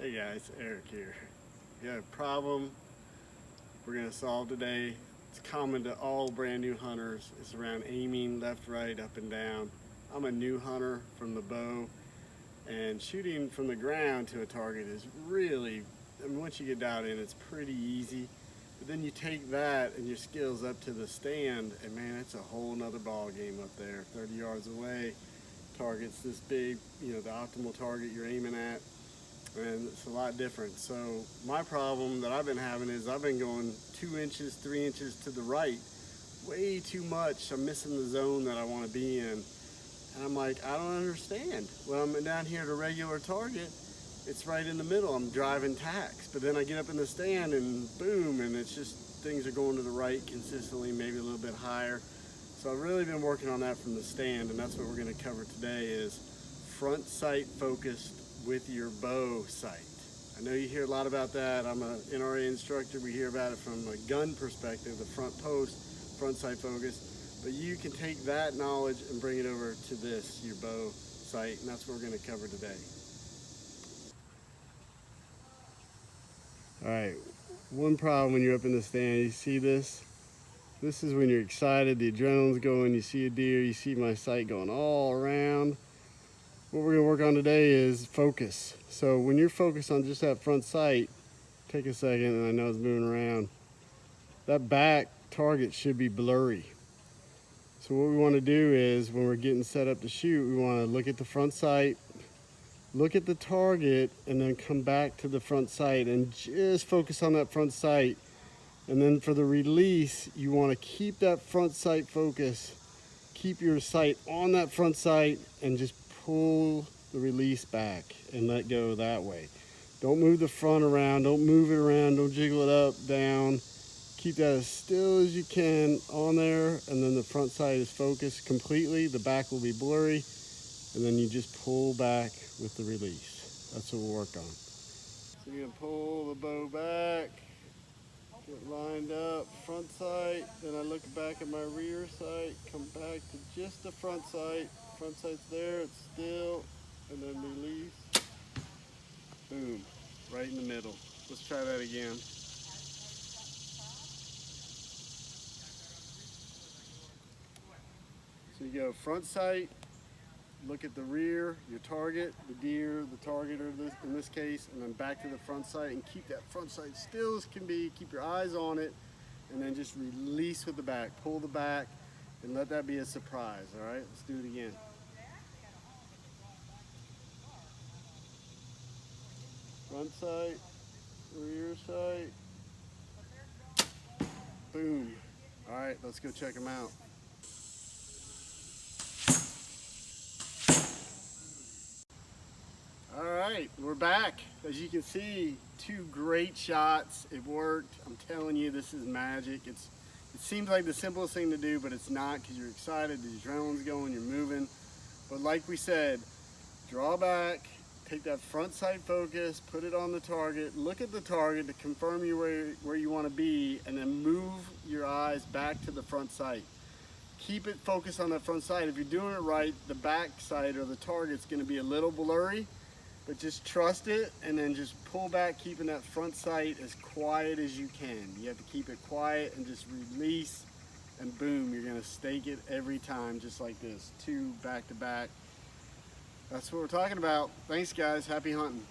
Hey guys, Eric here. We got a problem we're going to solve today. It's common to all brand new hunters. It's around aiming left, right, up and down. I'm a new hunter from the bow, and shooting from the ground to a target is really, once you get dialed in, it's pretty easy. But then you take that and your skills up to the stand, and man, it's a whole nother ball game up there. 30 yards away, target's this big, the optimal target you're aiming at, and it's a lot different. So my problem that I've been having is I've been going 2 inches, 3 inches to the right, way too much. I'm missing the zone that I want to be in. And I'm like, I don't understand. When I'm down here at a regular target, it's right in the middle. I'm driving tacks. But then I get up in the stand and boom, and it's just things are going to the right consistently, maybe a little bit higher. So I've really been working on that from the stand, and that's what we're going to cover today is front sight focused with your bow sight. I know you hear a lot about that. I'm an NRA instructor. We hear about it from a gun perspective, the front post, front sight focus. But you can take that knowledge and bring it over to this, your bow sight, and that's what we're going to cover today. All right, one problem when you're up in the stand, you see this? This is when you're excited, the adrenaline's going, you see a deer, you see my sight going all around. What we're going to work on today is focus. So when you're focused on just that front sight, take a second, and I know it's moving around. That back target should be blurry. So what we want to do is when we're getting set up to shoot, we want to look at the front sight, look at the target, and then come back to the front sight and just focus on that front sight. And then for the release, you want to keep that front sight focus, keep your sight on that front sight, and just pull the release back and let go that way. Don't move the front around, don't move it around, don't jiggle it up, down. Keep that as still as you can on there, and then the front sight is focused completely. The back will be blurry, and then you just pull back with the release. That's what we'll work on. So you're gonna pull the bow back, get lined up, front sight, then I look back at my rear sight, come back to just the front sight. Front sight's there, it's still, and then release. Boom, right in the middle. Let's try that again. So you go front sight, look at the rear, your target, the deer, the target in this case, and then back to the front sight and keep that front sight still as can be, keep your eyes on it, and then just release with the back, pull the back, and let that be a surprise, all right? Let's do it again. Front sight, rear sight, boom. All right, let's go check them out. All right, we're back. As you can see, 2 great shots. It worked. I'm telling you, this is magic. It seems like the simplest thing to do, but it's not because you're excited, the adrenaline's going, you're moving. But like we said, draw back, take that front sight focus, put it on the target, look at the target to confirm where you want to be, and then move your eyes back to the front sight. Keep it focused on that front sight. If you're doing it right, the back sight or the target's going to be a little blurry, but just trust it and then just pull back, keeping that front sight as quiet as you can. You have to keep it quiet and just release, and boom, you're going to stake it every time, just like this. 2 back to back. That's what we're talking about. Thanks guys, happy hunting.